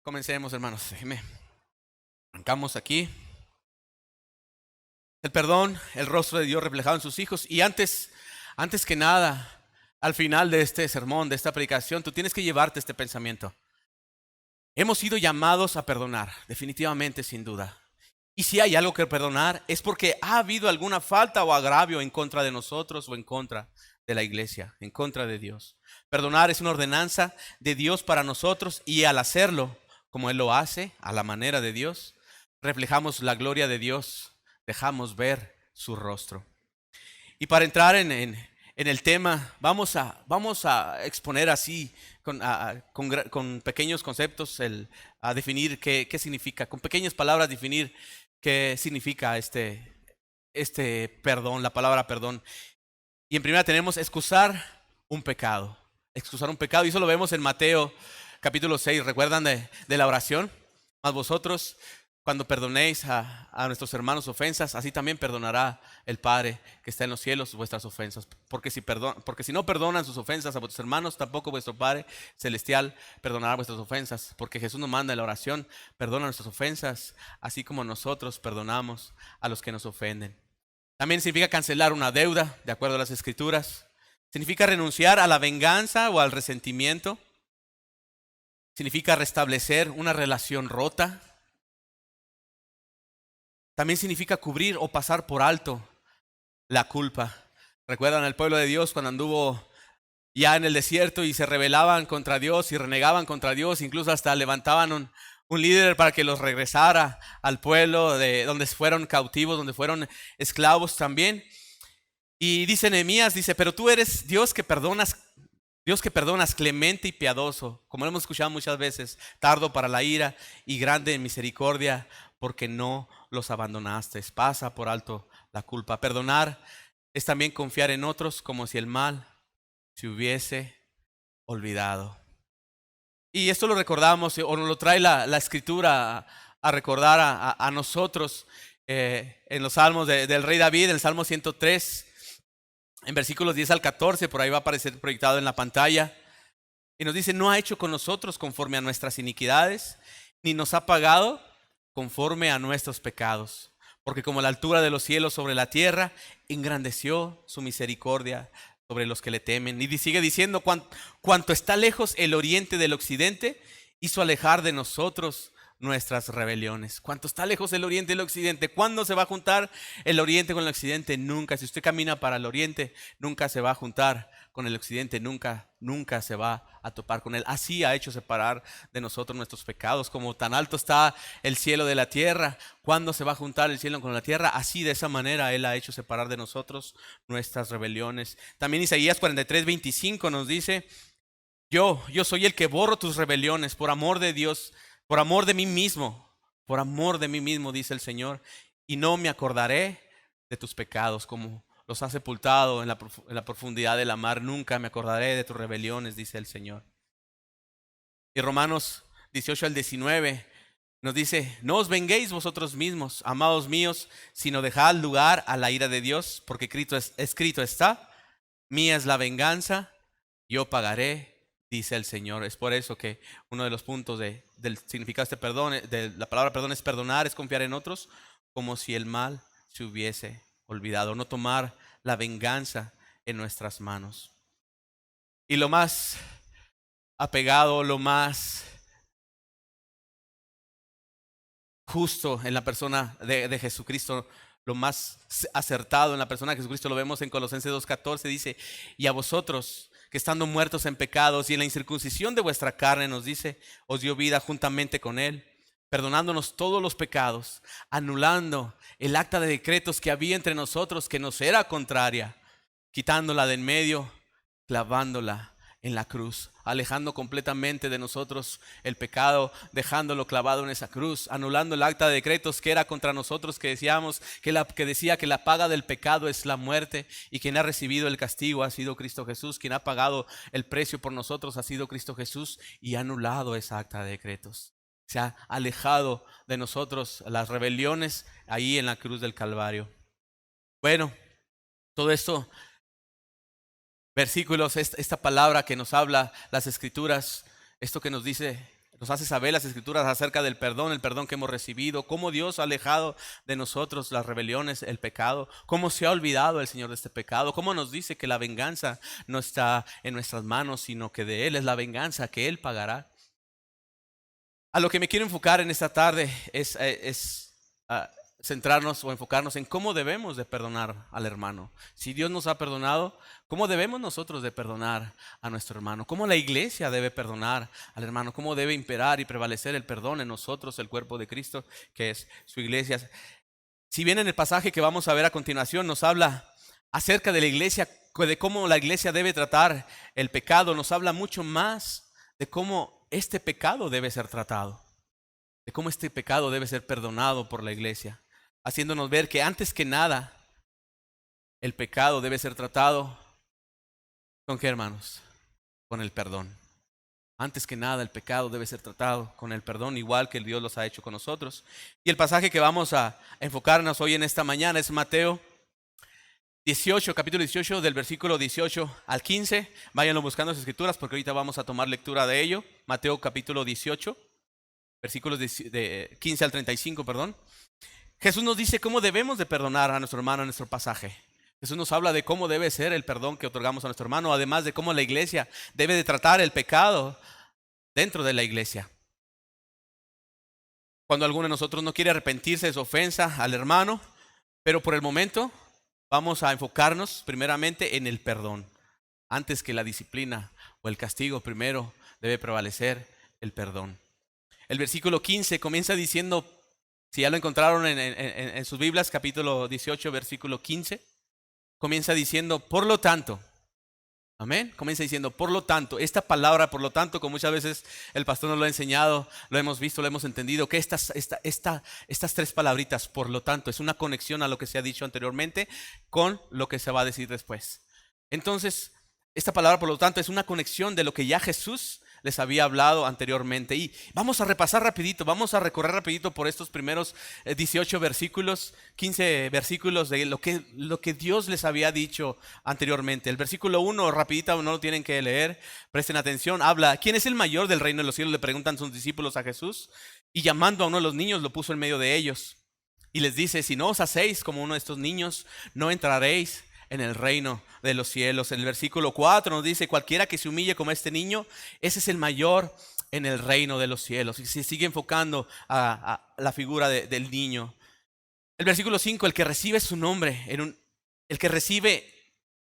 Comencemos, hermanos. Déjeme. Arrancamos aquí. El perdón, el rostro de Dios reflejado en sus hijos. Y antes que nada, al final de este sermón, de esta predicación, tú tienes que llevarte este pensamiento. Hemos sido llamados a perdonar, definitivamente, sin duda. Y si hay algo que perdonar, es porque ha habido alguna falta o agravio en contra de nosotros o en contra de la iglesia, en contra de Dios. Perdonar es una ordenanza de Dios para nosotros, y al hacerlo, como Él lo hace, a la manera de Dios, reflejamos la gloria de Dios, dejamos ver su rostro. Y para entrar en el tema, vamos a exponer así, con pequeños conceptos, a definir qué significa, con pequeñas palabras definir qué significa este perdón, la palabra perdón. Y en primera tenemos excusar un pecado. Excusar un pecado, y eso lo vemos en Mateo capítulo 6. ¿Recuerdan de la oración? Mas vosotros, cuando perdonéis a nuestros hermanos ofensas, así también perdonará el Padre que está en los cielos vuestras ofensas. Porque si no perdonan sus ofensas a vuestros hermanos, tampoco vuestro Padre celestial perdonará vuestras ofensas. Porque Jesús nos manda en la oración: perdona nuestras ofensas, así como nosotros perdonamos a los que nos ofenden. También significa cancelar una deuda, de acuerdo a las Escrituras. Significa renunciar a la venganza o al resentimiento. Significa restablecer una relación rota. También significa cubrir o pasar por alto la culpa. ¿Recuerdan al pueblo de Dios cuando anduvo ya en el desierto y se rebelaban contra Dios y renegaban contra Dios? Incluso hasta levantaban un líder para que los regresara al pueblo de donde fueron cautivos, donde fueron esclavos también. Y dice Nehemías, pero tú eres Dios que perdonas, clemente y piadoso, como lo hemos escuchado muchas veces, tardo para la ira y grande en misericordia, porque no los abandonaste. Pasa por alto la culpa. Perdonar es también confiar en otros como si el mal se hubiese olvidado. Y esto lo recordamos, o nos lo trae la Escritura a recordar a nosotros en los salmos del rey David, en el Salmo 103, en versículos 10 al 14, por ahí va a aparecer proyectado en la pantalla. Y nos dice: no ha hecho con nosotros conforme a nuestras iniquidades, ni nos ha pagado conforme a nuestros pecados. Porque como la altura de los cielos sobre la tierra, engrandeció su misericordia sobre los que le temen. Y sigue diciendo: cuanto está lejos el oriente del occidente, hizo alejar de nosotros nuestras rebeliones. Cuanto está lejos el oriente del occidente. ¿Cuándo se va a juntar el oriente con el occidente? Nunca. Si usted camina para el oriente, nunca se va a juntar con el occidente, nunca se va a topar con él. Así ha hecho separar de nosotros nuestros pecados. Como tan alto está el cielo de la tierra, ¿cuándo se va a juntar el cielo con la tierra? Así, de esa manera, él ha hecho separar de nosotros nuestras rebeliones. También Isaías 43:25 nos dice: yo soy el que borro tus rebeliones por amor de Dios, por amor de mí mismo, dice el Señor, y no me acordaré de tus pecados. Como los has sepultado en la profundidad de la mar, nunca me acordaré de tus rebeliones, dice el Señor. Y Romanos 18:19 nos dice: no os venguéis vosotros mismos, amados míos, sino dejad lugar a la ira de Dios, porque escrito está: mía es la venganza, yo pagaré, dice el Señor. Es por eso que uno de los puntos del significado de este perdón, de la palabra perdón, es perdonar, es confiar en otros como si el mal se hubiese olvidado, no tomar la venganza en nuestras manos. Y lo más apegado, lo más justo en la persona de Jesucristo, lo más acertado en la persona de Jesucristo, lo vemos en Colosenses 2:14. Dice: y a vosotros, que estando muertos en pecados y en la incircuncisión de vuestra carne, nos dice, os dio vida juntamente con él, perdonándonos todos los pecados, anulando el acta de decretos que había entre nosotros, que nos era contraria, quitándola de en medio, clavándola en la cruz, alejando completamente de nosotros el pecado, dejándolo clavado en esa cruz, anulando el acta de decretos que era contra nosotros, que decía que la paga del pecado es la muerte, y quien ha recibido el castigo ha sido Cristo Jesús. Quien ha pagado el precio por nosotros ha sido Cristo Jesús, y ha anulado esa acta de decretos. Se ha alejado de nosotros las rebeliones ahí en la cruz del Calvario. Bueno, todo esto, versículos, esta palabra que nos habla las Escrituras, esto que nos dice nos hace saber las Escrituras acerca del perdón, el perdón que hemos recibido, cómo Dios ha alejado de nosotros las rebeliones, el pecado, cómo se ha olvidado el Señor de este pecado, cómo nos dice que la venganza no está en nuestras manos, sino que de Él es la venganza que Él pagará. A lo que me quiero enfocar en esta tarde es centrarnos o enfocarnos en cómo debemos de perdonar al hermano. Si Dios nos ha perdonado, ¿cómo debemos nosotros de perdonar a nuestro hermano? ¿Cómo la iglesia debe perdonar al hermano? ¿Cómo debe imperar y prevalecer el perdón en nosotros, el cuerpo de Cristo, que es su iglesia? Si bien en el pasaje que vamos a ver a continuación nos habla acerca de la iglesia, de cómo la iglesia debe tratar el pecado, nos habla mucho más de cómo este pecado debe ser tratado, de cómo este pecado debe ser perdonado por la iglesia, haciéndonos ver que antes que nada el pecado debe ser tratado ¿con qué, hermanos? Con el perdón. Antes que nada el pecado debe ser tratado con el perdón, igual que Dios los ha hecho con nosotros. Y el pasaje que vamos a enfocarnos hoy en esta mañana es Mateo 18, capítulo 18, del versículo 18 al 15. Váyanlo buscando las escrituras porque ahorita vamos a tomar lectura de ello. Mateo capítulo 18, versículos de 15 al 35, perdón. Jesús nos dice cómo debemos de perdonar a nuestro hermano en nuestro pasaje. Jesús nos habla de cómo debe ser el perdón que otorgamos a nuestro hermano, además de cómo la iglesia debe de tratar el pecado dentro de la iglesia. Cuando alguno de nosotros no quiere arrepentirse de su ofensa al hermano, pero por el momento vamos a enfocarnos primeramente en el perdón. Antes que la disciplina o el castigo, primero debe prevalecer el perdón. El versículo 15 comienza diciendo, si ya lo encontraron en sus Biblias, capítulo 18, versículo 15, comienza diciendo, por lo tanto, amén, comienza diciendo, por lo tanto, esta palabra, por lo tanto, como muchas veces el pastor nos lo ha enseñado, lo hemos visto, lo hemos entendido, que estas tres palabritas, por lo tanto, es una conexión a lo que se ha dicho anteriormente con lo que se va a decir después. Entonces, esta palabra, por lo tanto, es una conexión de lo que ya Jesús les había hablado anteriormente. Y vamos a repasar rapidito, vamos a recorrer rapidito por estos primeros 18 versículos, 15 versículos de lo que Dios les había dicho anteriormente. El versículo 1, rapidito, no lo tienen que leer, presten atención, habla, ¿quién es el mayor del reino de los cielos? Le preguntan sus discípulos a Jesús, y llamando a uno de los niños lo puso en medio de ellos. Y les dice, si no os hacéis como uno de estos niños, no entraréis en el reino de los cielos. En el versículo 4 nos dice, cualquiera que se humille como este niño, ese es el mayor en el reino de los cielos. Y se sigue enfocando a la figura del niño. El versículo 5, el que recibe su nombre, el que recibe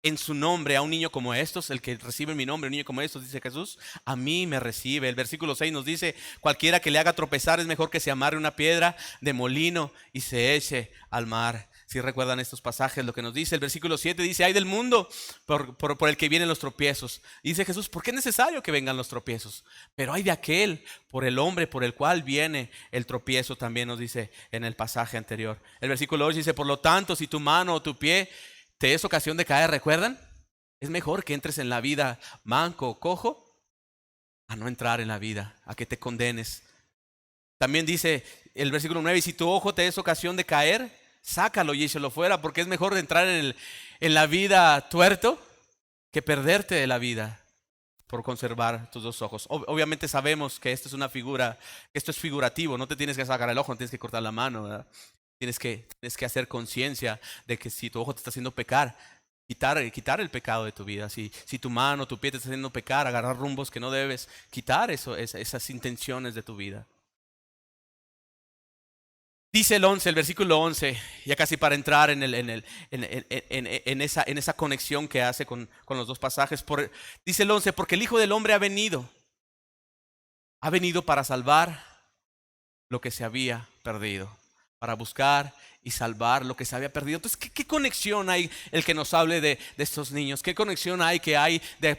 en su nombre a un niño como estos, el que recibe en mi nombre a un niño como estos, dice Jesús, a mí me recibe. El versículo 6 nos dice, cualquiera que le haga tropezar es mejor que se amarre una piedra de molino y se eche al mar. Si recuerdan estos pasajes, lo que nos dice el versículo 7 dice, ay del mundo por el que vienen los tropiezos. Y dice Jesús, ¿por qué es necesario que vengan los tropiezos? Pero hay de aquel, por el hombre por el cual viene el tropiezo, también nos dice en el pasaje anterior. El versículo 8 dice, por lo tanto, si tu mano o tu pie te es ocasión de caer, ¿recuerdan? Es mejor que entres en la vida manco o cojo a no entrar en la vida, a que te condenes. También dice el versículo 9, y si tu ojo te es ocasión de caer, sácalo y échalo fuera, porque es mejor entrar en la vida tuerto que perderte de la vida por conservar tus dos ojos. Obviamente sabemos que esto es una figura, que esto es figurativo, no te tienes que sacar el ojo, no tienes que cortar la mano, ¿verdad? Tienes que hacer conciencia de que si tu ojo te está haciendo pecar, quitar el pecado de tu vida. Si tu mano, tu pie te está haciendo pecar, agarrar rumbos que no debes, quitar esas intenciones de tu vida. Dice el versículo 11, ya casi para entrar en esa conexión que hace con los dos pasajes. Dice el 11, porque el Hijo del Hombre ha venido para salvar lo que se había perdido, para buscar y salvar lo que se había perdido. Entonces, ¿qué conexión hay el que nos hable de estos niños? ¿Qué conexión hay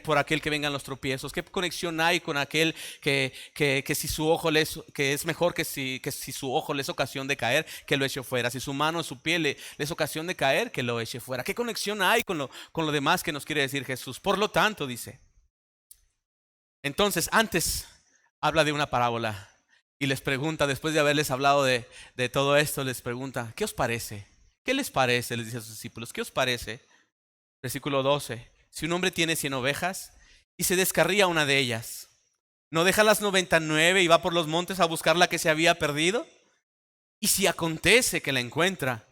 por aquel que vengan los tropiezos? ¿Qué conexión hay con aquel que si su ojo que es mejor que si su ojo le es ocasión de caer, que lo eche fuera? Si su mano o su pie le es ocasión de caer, que lo eche fuera. ¿Qué conexión hay con lo demás que nos quiere decir Jesús? Por lo tanto, dice. Entonces, antes habla de una parábola. Y les pregunta, después de haberles hablado de todo esto, les pregunta, ¿qué os parece? ¿Qué les parece? Les dice a sus discípulos, ¿qué os parece? Versículo 12, si un hombre tiene 100 ovejas y se descarría una de ellas, ¿No deja las 99 y va por los montes a buscar la que se había perdido? Y si acontece que la encuentra,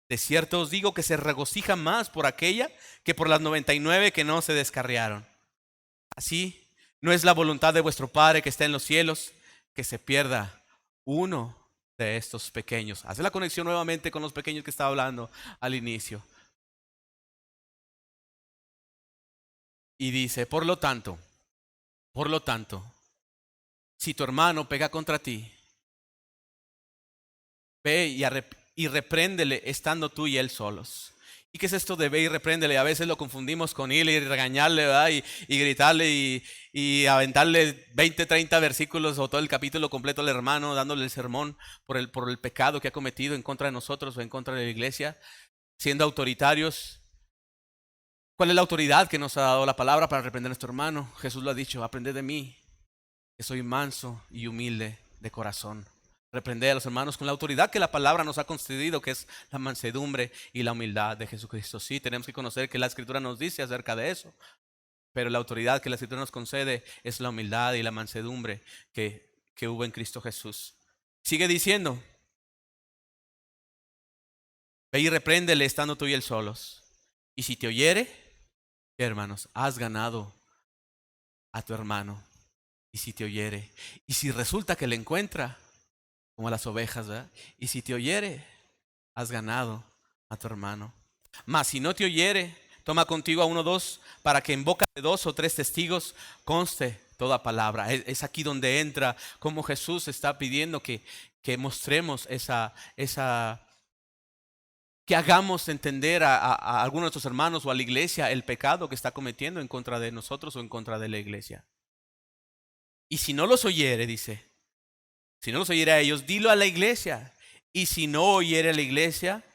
de cierto os digo que se regocija más por aquella que por las 99 que no se descarriaron. Así, no es la voluntad de vuestro Padre que está en los cielos que se pierda uno de estos pequeños. Hace la conexión nuevamente con los pequeños que estaba hablando al inicio. Y dice, por lo tanto, si tu hermano pega contra ti, ve y repréndele estando tú y él solos. ¿Y qué es esto de ve y repréndele? A veces lo confundimos con ir y regañarle, ¿verdad? Y gritarle y aventarle 20, 30 versículos o todo el capítulo completo al hermano, dándole el sermón por el pecado que ha cometido en contra de nosotros o en contra de la iglesia, siendo autoritarios. ¿Cuál es la autoridad que nos ha dado la palabra para reprender a nuestro hermano? Jesús lo ha dicho, aprended de mí, que soy manso y humilde de corazón. Reprender a los hermanos con la autoridad que la palabra nos ha concedido, que es la mansedumbre y la humildad de Jesucristo. Sí, tenemos que conocer que la Escritura nos dice acerca de eso, pero la autoridad que la Escritura nos concede es la humildad y la mansedumbre que hubo en Cristo Jesús. Sigue diciendo, ve y repréndele estando tú y él solos. Y si te oyere, hermanos, has ganado a tu hermano. Y si te oyere, y si resulta que le encuentra, como las ovejas, ¿verdad? Y si te oyere, has ganado a tu hermano. Mas si no te oyere, toma contigo a uno o dos, para que en boca de 2 o 3 testigos conste toda palabra. Es aquí donde entra como Jesús está pidiendo que mostremos que hagamos entender a algunos de nuestros hermanos o a la iglesia el pecado que está cometiendo en contra de nosotros o en contra de la iglesia. Y si no los oyere, dice, si no los oyere a ellos, dilo a la iglesia. Y si no oyere a la iglesia,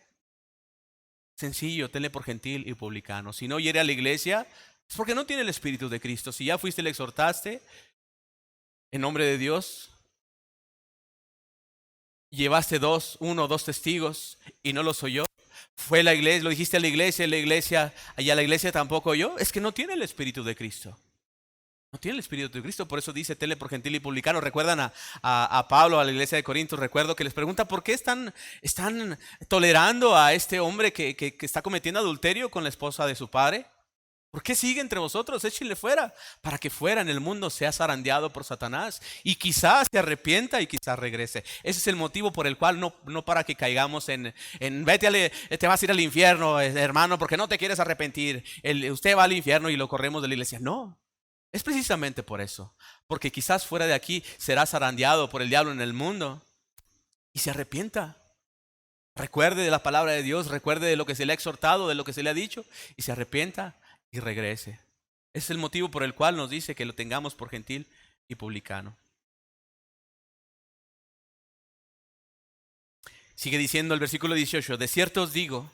sencillo, tenle por gentil y publicano. Si no oyere a la iglesia, es porque no tiene el Espíritu de Cristo. Si ya fuiste y le exhortaste en nombre de Dios, llevaste 1 o 2 testigos y no los oyó, fue la iglesia, lo dijiste a la iglesia, allá la iglesia tampoco oyó, es que no tiene el Espíritu de Cristo. No tiene el Espíritu de Cristo, por eso dice tenle por gentil y publicano. Recuerdan a Pablo, a la iglesia de Corinto, recuerdo que les pregunta por qué están tolerando a este hombre que está cometiendo adulterio con la esposa de su padre. ¿Por qué sigue entre vosotros? Échenle fuera, para que fuera en el mundo sea zarandeado por Satanás y quizás se arrepienta y quizás regrese. Ese es el motivo por el cual no para que caigamos en vete, te vas a ir al infierno, hermano, porque no te quieres arrepentir. Usted va al infierno y lo corremos de la iglesia. No. Es precisamente por eso, porque quizás fuera de aquí será zarandeado por el diablo en el mundo y se arrepienta. Recuerde de la palabra de Dios, recuerde de lo que se le ha exhortado, de lo que se le ha dicho y se arrepienta y regrese. Ese es el motivo por el cual nos dice que lo tengamos por gentil y publicano. Sigue diciendo el versículo 18, de cierto os digo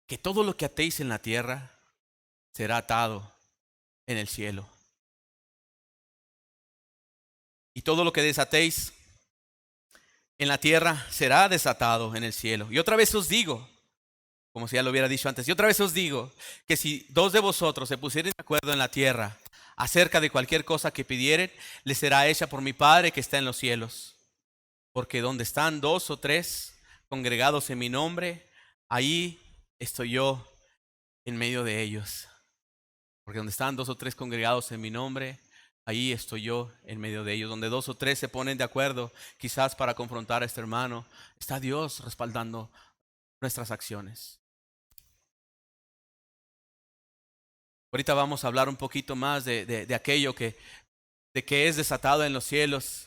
que todo lo que atéis en la tierra será atado en el cielo. Y todo lo que desatéis en la tierra será desatado en el cielo. Y otra vez os digo, como si ya lo hubiera dicho antes, y otra vez os digo que si 2 de vosotros se pusieren de acuerdo en la tierra acerca de cualquier cosa que pidieren, les será hecha por mi Padre que está en los cielos. Porque donde están 2 o 3 congregados en mi nombre, ahí estoy yo en medio de ellos. Porque donde están 2 o 3 congregados en mi nombre, ahí estoy yo en medio de ellos. Donde 2 o 3 se ponen de acuerdo, quizás para confrontar a este hermano, está Dios respaldando nuestras acciones. Ahorita vamos a hablar un poquito más de aquello que es desatado en los cielos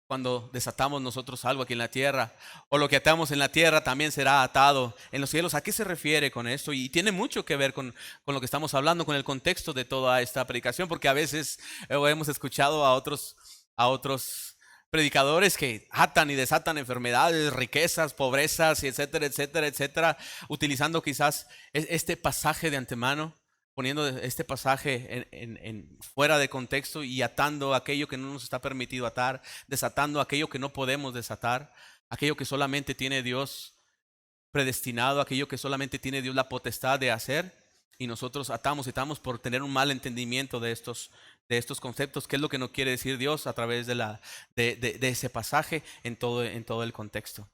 cuando desatamos nosotros algo aquí en la tierra, o lo que atamos en la tierra también será atado en los cielos. ¿A qué se refiere con esto? Y tiene mucho que ver con lo que estamos hablando, con el contexto de toda esta predicación, porque a veces hemos escuchado a otros predicadores que atan y desatan enfermedades, riquezas, pobrezas, etcétera, etcétera, etcétera, utilizando quizás este pasaje de antemano, poniendo este pasaje fuera de contexto y atando aquello que no nos está permitido atar, desatando aquello que no podemos desatar, aquello que solamente tiene Dios predestinado, aquello que solamente tiene Dios la potestad de hacer. y nosotros atamos y atamos por tener un mal entendimiento de estos conceptos. ¿Qué es lo que nos quiere decir Dios a través de ese pasaje en todo el contexto?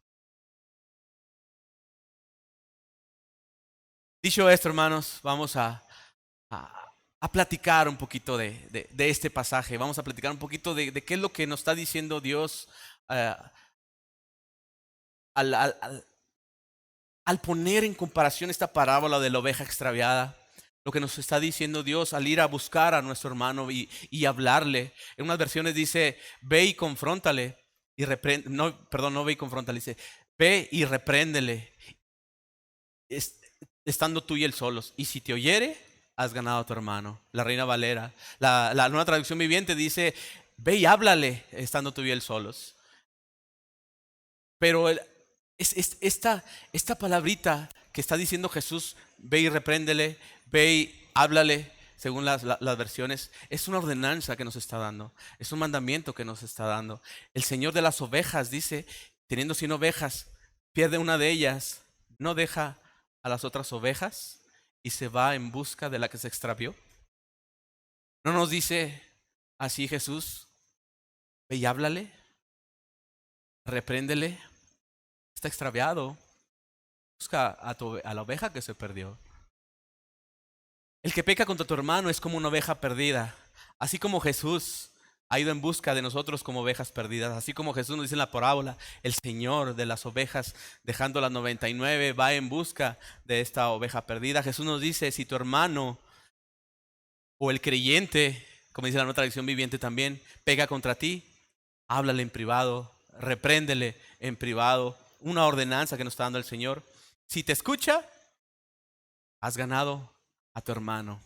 Dicho esto, hermanos, vamos a platicar un poquito de este pasaje. Vamos a platicar un poquito de qué es lo que nos está diciendo Dios eh, al, al- al- al poner en comparación esta parábola de la oveja extraviada. Lo que nos está diciendo Dios al ir a buscar a nuestro hermano y hablarle. En unas versiones dice, ve y confróntale y reprende. No, perdón, no ve y confróntale, dice, ve y repréndele, es- estando tú y él solos. Y si te oyere, has ganado a tu hermano. La Reina Valera. La nueva traducción viviente dice, ve y háblale, estando tú y él solos. Pero esta palabrita que está diciendo Jesús, ve y repréndele, ve y háblale, según las versiones, es una ordenanza que nos está dando, es un mandamiento que nos está dando. El Señor de las ovejas dice, teniendo 100 ovejas, pierde una de ellas, no deja a las otras ovejas y se va en busca de la que se extravió. No nos dice así Jesús, ve y háblale, repréndele, está extraviado. Busca a la oveja que se perdió. El que peca contra tu hermano es como una oveja perdida. Así como Jesús ha ido en busca de nosotros como ovejas perdidas. Así como Jesús nos dice en la parábola, el Señor de las ovejas, dejando las 99, va en busca de esta oveja perdida. Jesús nos dice, si tu hermano o el creyente, como dice la nueva traducción viviente también, pega contra ti, háblale en privado, repréndele en privado. Una ordenanza que nos está dando el Señor. Si te escucha, has ganado a tu hermano.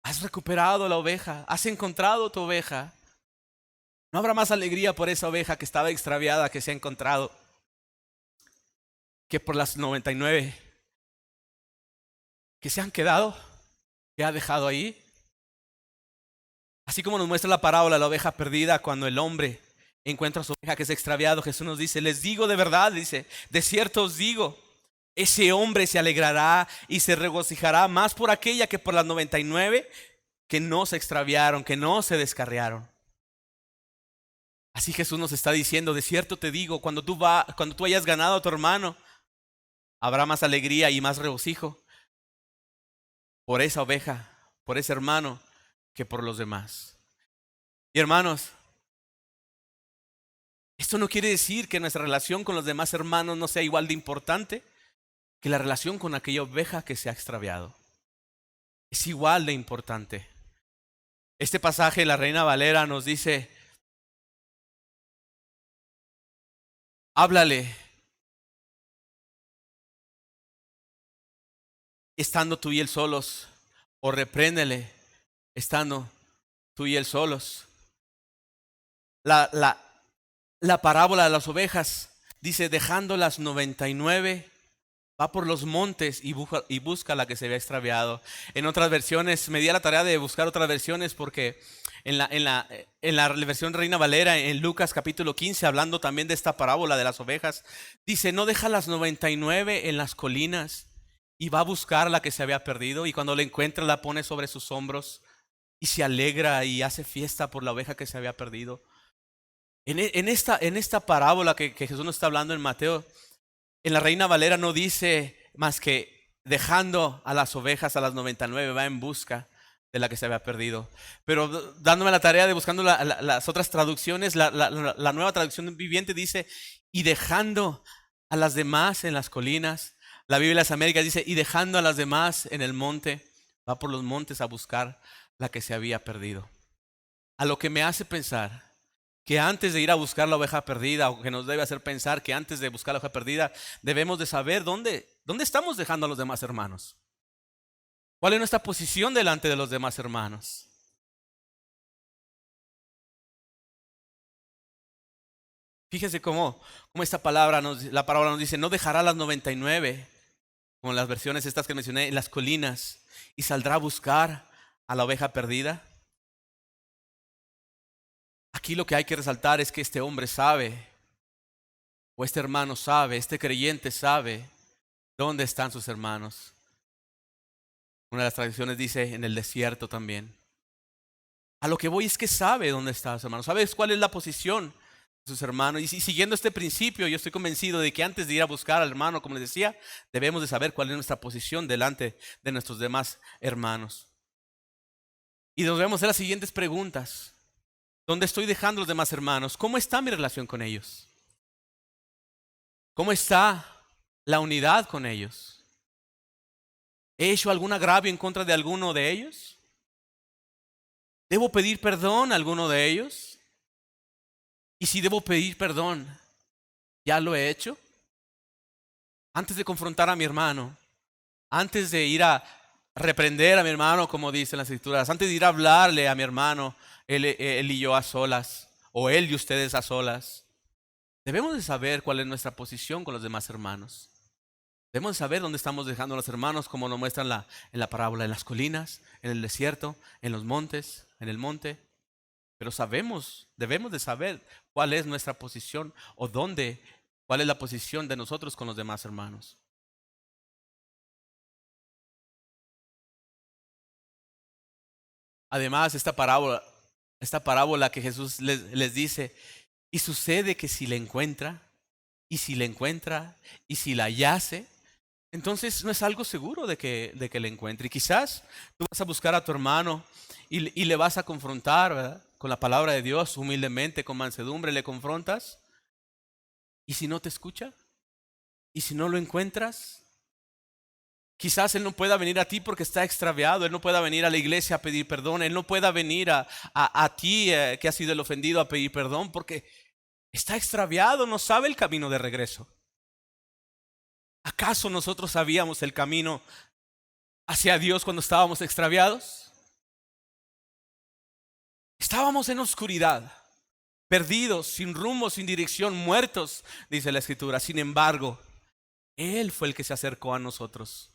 Has recuperado la oveja, has encontrado tu oveja. No habrá más alegría por esa oveja que estaba extraviada, que se ha encontrado, que por las 99 que se han quedado, que ha dejado ahí. Así como nos muestra la parábola de la oveja perdida, cuando el hombre encuentra a su oveja que se ha extraviado, Jesús nos dice, les digo de verdad, dice, de cierto os digo, ese hombre se alegrará y se regocijará más por aquella que por las 99 que no se extraviaron, que no se descarriaron. Así Jesús nos está diciendo, de cierto te digo, cuando tú hayas ganado a tu hermano, habrá más alegría y más regocijo por esa oveja, por ese hermano, que por los demás. Y hermanos, esto no quiere decir que nuestra relación con los demás hermanos no sea igual de importante que la relación con aquella oveja que se ha extraviado. Es igual de importante. Este pasaje, la Reina Valera nos dice, háblale estando tú y él solos, o repréndele estando tú y él solos. La, la, la parábola de las ovejas dice, dejando las 99, va por los montes y busca la que se había extraviado. En otras versiones, me di a la tarea de buscar otras versiones porque en la versión Reina Valera, en Lucas capítulo 15, hablando también de esta parábola de las ovejas, dice, no deja las 99 en las colinas y va a buscar la que se había perdido, y cuando la encuentra la pone sobre sus hombros y se alegra y hace fiesta por la oveja que se había perdido. En esta parábola que Jesús nos está hablando en Mateo, en la Reina Valera no dice más que dejando a las ovejas a las 99, va en busca de la que se había perdido. Pero dándome la tarea de buscando las otras traducciones, la nueva traducción viviente dice, y dejando a las demás en las colinas. La Biblia de las Américas dice, y dejando a las demás en el monte, va por los montes a buscar la que se había perdido. A lo que me hace pensar que antes de ir a buscar la oveja perdida, o que nos debe hacer pensar que antes de buscar la oveja perdida, debemos de saber dónde estamos dejando a los demás hermanos. ¿Cuál es nuestra posición delante de los demás hermanos? Fíjese cómo esta la palabra nos dice, no dejará las 99, como las versiones estas que mencioné, en las colinas, y saldrá a buscar a la oveja perdida. Aquí lo que hay que resaltar es que este hombre sabe, o este hermano sabe, este creyente sabe dónde están sus hermanos. Una de las traducciones dice en el desierto también. A lo que voy es que sabe dónde está su hermano, sabes cuál es la posición de sus hermanos. Y siguiendo este principio, yo estoy convencido de que antes de ir a buscar al hermano, como les decía, debemos de saber cuál es nuestra posición delante de nuestros demás hermanos. Y nos debemos hacer las siguientes preguntas. ¿Dónde estoy dejando a los demás hermanos? ¿Cómo está mi relación con ellos? ¿Cómo está la unidad con ellos? ¿He hecho algún agravio en contra de alguno de ellos? ¿Debo pedir perdón a alguno de ellos? Y si debo pedir perdón, ¿ya lo he hecho? Antes de confrontar a mi hermano, antes de ir a reprender a mi hermano, como dicen las escrituras, antes de ir a hablarle a mi hermano, él y yo a solas, o él y ustedes a solas, debemos de saber cuál es nuestra posición con los demás hermanos. Debemos de saber dónde estamos dejando a los hermanos, como lo muestra en la parábola, en las colinas, en el desierto, en los montes, en el monte. Pero debemos de saber cuál es nuestra posición o cuál es la posición de nosotros con los demás hermanos. Además, esta parábola que Jesús les dice, y sucede que si la encuentra, y si la encuentra, y si la hallase, entonces no es algo seguro de que le encuentre. Y quizás tú vas a buscar a tu hermano y le vas a confrontar, ¿verdad? Con la palabra de Dios, humildemente, con mansedumbre, le confrontas. ¿Y si no te escucha? ¿Y si no lo encuentras? Quizás Él no pueda venir a ti porque está extraviado. Él no pueda venir a la iglesia a pedir perdón. Él no pueda venir a ti que has sido el ofendido a pedir perdón porque está extraviado, no sabe el camino de regreso. ¿Acaso nosotros sabíamos el camino hacia Dios cuando estábamos extraviados? Estábamos en oscuridad, perdidos, sin rumbo, sin dirección, muertos, dice la Escritura. Sin embargo, Él fue el que se acercó a nosotros.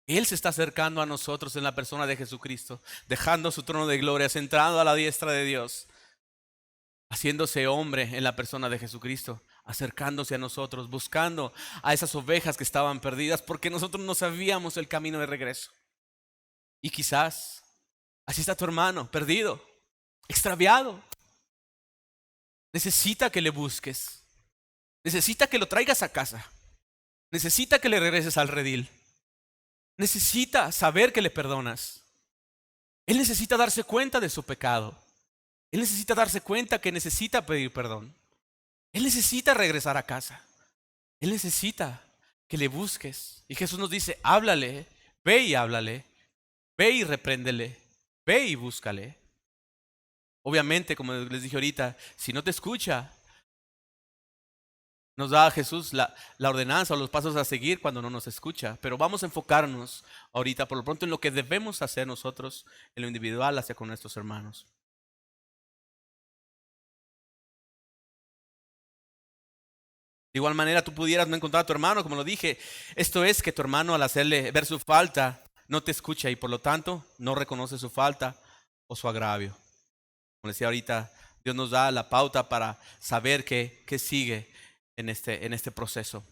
Él se está acercando a nosotros en la persona de Jesucristo, dejando su trono de gloria, sentado a la diestra de Dios, haciéndose hombre en la persona de Jesucristo, acercándose a nosotros, buscando a esas ovejas que estaban perdidas, porque nosotros no sabíamos el camino de regreso. Y quizás así está tu hermano, perdido, extraviado. Necesita que le busques, necesita que lo traigas a casa, necesita que le regreses al redil. Necesita saber que le perdonas. Él necesita darse cuenta de su pecado. Él necesita darse cuenta que necesita pedir perdón. Él necesita regresar a casa. Él necesita que le busques. Y Jesús nos dice, háblale, ve y háblale, ve y repréndele, ve y búscale. Obviamente, como les dije ahorita, si no te escucha, nos da a Jesús la ordenanza o los pasos a seguir cuando no nos escucha. Pero vamos a enfocarnos ahorita, por lo pronto, en lo que debemos hacer nosotros en lo individual hacia con nuestros hermanos. De igual manera, tú pudieras no encontrar a tu hermano, como lo dije. Esto es que tu hermano, al hacerle ver su falta, no te escucha y por lo tanto no reconoce su falta o su agravio. Como decía ahorita, Dios nos da la pauta para saber qué sigue en este proceso.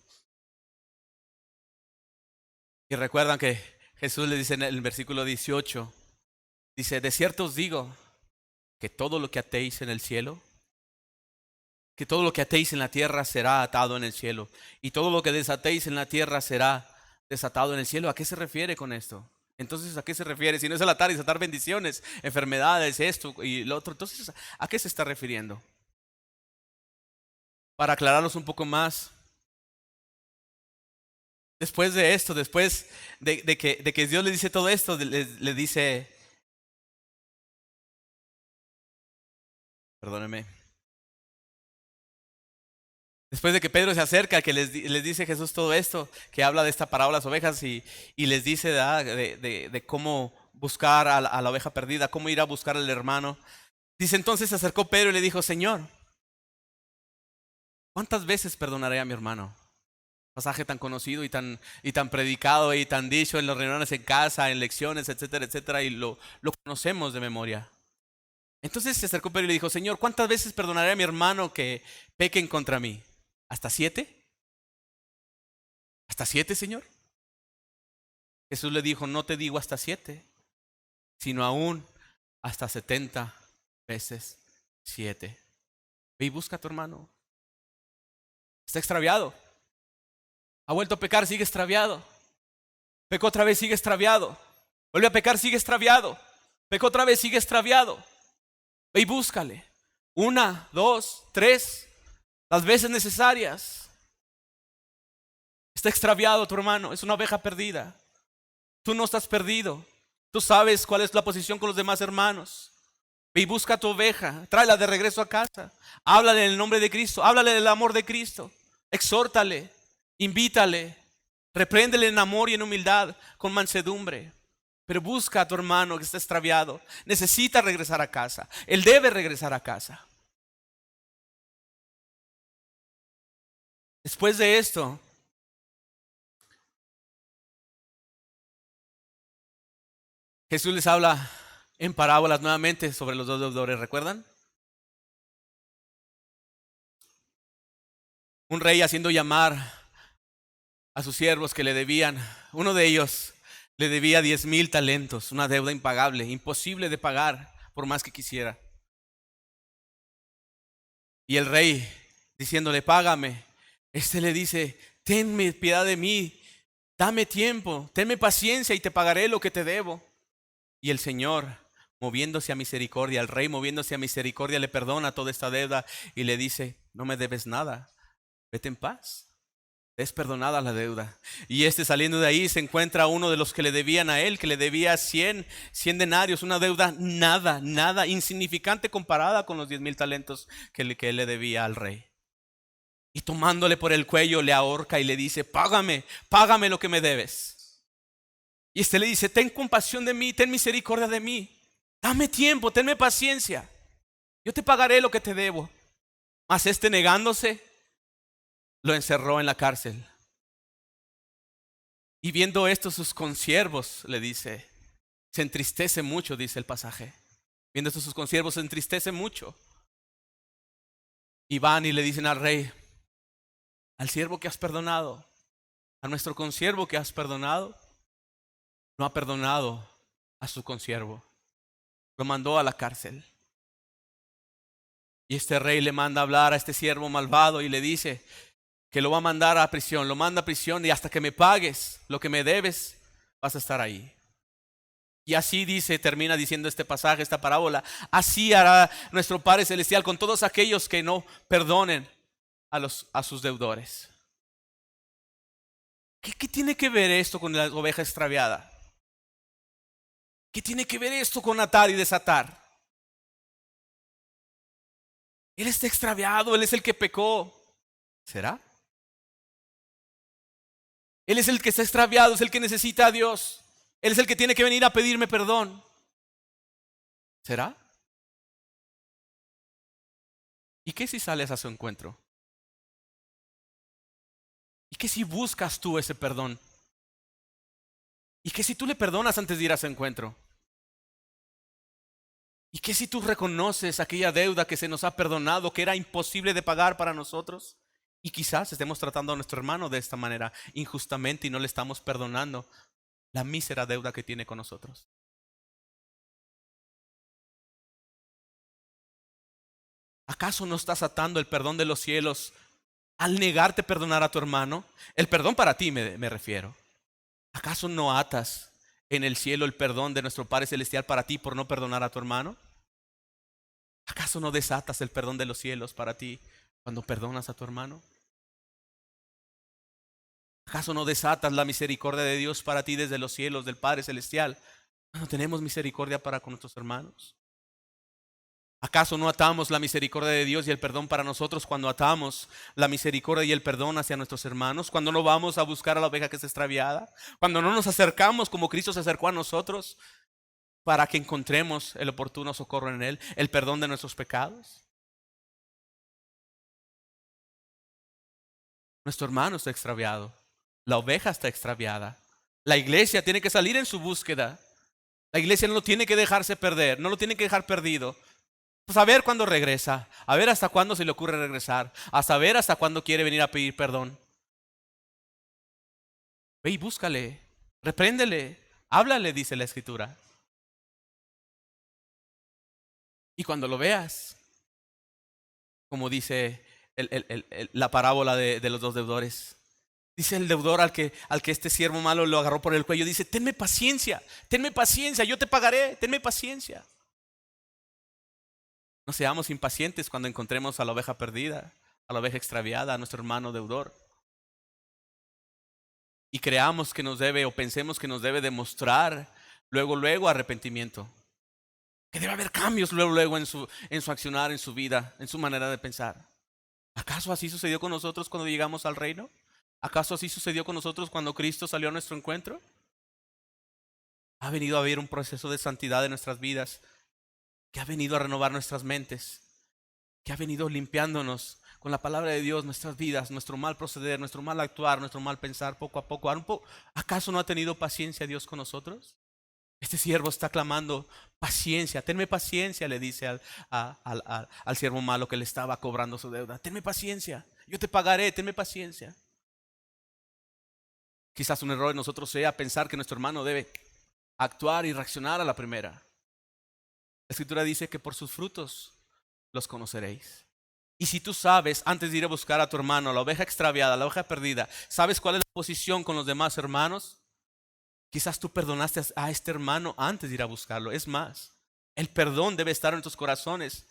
Y recuerdan que Jesús le dice en el versículo 18, dice, de cierto os digo que todo lo que atéis en el cielo, que todo lo que atéis en la tierra será atado en el cielo, y todo lo que desatéis en la tierra será desatado en el cielo. ¿A qué se refiere con esto? Entonces, ¿a qué se refiere? Si no es el atar y desatar bendiciones, enfermedades, esto y lo otro, entonces, ¿a qué se está refiriendo? Para aclararnos un poco más, después de esto, después de que Dios le dice todo esto, le dice, perdónenme, después de que Pedro se acerca, que les dice Jesús todo esto, que habla de esta parábola de las ovejas y les dice de cómo buscar a la oveja perdida, cómo ir a buscar al hermano. Dice, entonces se acercó Pedro y le dijo, Señor, ¿cuántas veces perdonaré a mi hermano? Pasaje tan conocido y tan predicado y tan dicho en las reuniones en casa, en lecciones, etcétera, etcétera, y lo conocemos de memoria. Entonces se acercó Pedro y le dijo, Señor, ¿cuántas veces perdonaré a mi hermano que pequen contra mí? ¿Hasta 7? ¿Hasta 7, Señor? Jesús le dijo, no te digo hasta 7, sino aún hasta 70 veces 7. Ve y busca a tu hermano. Está extraviado. Ha vuelto a pecar, sigue extraviado. Pecó otra vez, sigue extraviado. Vuelve a pecar, sigue extraviado. Pecó otra vez, sigue extraviado. Ve y búscale. 1, 2, 3, las veces necesarias. Está extraviado tu hermano, es una oveja perdida. Tú no estás perdido. Tú sabes cuál es la posición con los demás hermanos. Ve y busca a tu oveja, tráela de regreso a casa. Háblale en el nombre de Cristo, háblale del amor de Cristo. Exhórtale, invítale, repréndele en amor y en humildad, con mansedumbre. Pero busca a tu hermano que está extraviado. Necesita regresar a casa. Él debe regresar a casa. Después de esto, Jesús les habla en parábolas nuevamente sobre los dos deudores, ¿recuerdan? Un rey haciendo llamar a sus siervos que le debían. Uno de ellos le debía 10,000 talentos, una deuda impagable, imposible de pagar por más que quisiera. Y el rey, diciéndole, págame, le dice, tenme piedad de mí, dame tiempo, tenme paciencia y te pagaré lo que te debo. Y el Señor, moviéndose a misericordia, el rey moviéndose a misericordia, le perdona toda esta deuda y le dice, no me debes nada, vete en paz. Es perdonada la deuda. Y saliendo de ahí se encuentra uno de los que le debían a él, que le debía 100 denarios, una deuda nada, insignificante comparada con los 10,000 talentos que él le debía al rey. Y tomándole por el cuello le ahorca y le dice, págame lo que me debes. Y le dice, ten compasión de mí, ten misericordia de mí, dame tiempo, tenme paciencia, yo te pagaré lo que te debo. Mas negándose, lo encerró en la cárcel. Y viendo esto sus consiervos, le dice, se entristece mucho, dice el pasaje. Viendo esto sus consiervos se entristece mucho. Y van y le dicen al rey, al siervo que has perdonado, a nuestro consiervo que has perdonado, no ha perdonado a su consiervo. Lo mandó a la cárcel. Y rey le manda a hablar a siervo malvado y le dice que lo va a mandar a prisión. Lo manda a prisión y hasta que me pagues lo que me debes, vas a estar ahí. Y así termina diciendo este pasaje, esta parábola. Así hará nuestro Padre Celestial con todos aquellos que no perdonen a sus deudores. ¿Qué tiene que ver esto con la oveja extraviada? ¿Qué tiene que ver esto con atar y desatar? Él está extraviado, él es el que pecó. ¿Será? Él es el que está extraviado, es el que necesita a Dios. Él es el que tiene que venir a pedirme perdón. ¿Será? ¿Y qué si sales a su encuentro? ¿Y qué si buscas tú ese perdón? ¿Y qué si tú le perdonas antes de ir a su encuentro? ¿Y qué si tú reconoces aquella deuda que se nos ha perdonado, que era imposible de pagar para nosotros? Y quizás estemos tratando a nuestro hermano de esta manera injustamente y no le estamos perdonando la mísera deuda que tiene con nosotros. ¿Acaso no estás atando el perdón de los cielos al negarte perdonar a tu hermano? El perdón para ti me refiero. ¿Acaso no atas en el cielo el perdón de nuestro Padre Celestial para ti por no perdonar a tu hermano? ¿Acaso no desatas el perdón de los cielos para ti cuando perdonas a tu hermano? ¿Acaso no desatas la misericordia de Dios para ti desde los cielos del Padre Celestial cuando tenemos misericordia para con nuestros hermanos? ¿Acaso no atamos la misericordia de Dios y el perdón para nosotros cuando atamos la misericordia y el perdón hacia nuestros hermanos? Cuando no vamos a buscar a la oveja que está extraviada, cuando no nos acercamos como Cristo se acercó a nosotros para que encontremos el oportuno socorro en Él, el perdón de nuestros pecados. Nuestro hermano está extraviado, la oveja está extraviada. La iglesia tiene que salir en su búsqueda. La iglesia no lo tiene que dejarse perder, no lo tiene que dejar perdido. Pues a ver cuándo regresa, a ver hasta cuándo se le ocurre regresar, a saber hasta cuándo quiere venir a pedir perdón. Ve y búscale, Repréndele, háblale, dice la Escritura. Y cuando lo veas, como dice la parábola de los dos deudores, dice el deudor al que este siervo malo lo agarró por el cuello, dice: tenme paciencia, yo te pagaré, tenme paciencia. No seamos impacientes cuando encontremos a la oveja perdida, a la oveja extraviada, a nuestro hermano deudor. Y creamos que nos debe, o pensemos que nos debe demostrar luego arrepentimiento. Que debe haber cambios luego en su accionar, en su vida, en su manera de pensar. ¿Acaso así sucedió con nosotros cuando llegamos al reino? ¿Acaso así sucedió con nosotros cuando Cristo salió a nuestro encuentro? Ha venido a haber un proceso de santidad en nuestras vidas, que ha venido a renovar nuestras mentes, que ha venido limpiándonos con la palabra de Dios nuestras vidas, nuestro mal proceder, nuestro mal actuar, nuestro mal pensar poco a poco. ¿Acaso no ha tenido paciencia Dios con nosotros? Este siervo está clamando paciencia, tenme paciencia, le dice al siervo malo que le estaba cobrando su deuda. Tenme paciencia, yo te pagaré, tenme paciencia. Quizás un error de nosotros sea pensar que nuestro hermano debe actuar y reaccionar a la primera. La Escritura dice que por sus frutos los conoceréis. Y si tú sabes, antes de ir a buscar a tu hermano, la oveja extraviada, la oveja perdida, sabes cuál es la posición con los demás hermanos, quizás tú perdonaste a este hermano antes de ir a buscarlo. Es más, el perdón debe estar en nuestros corazones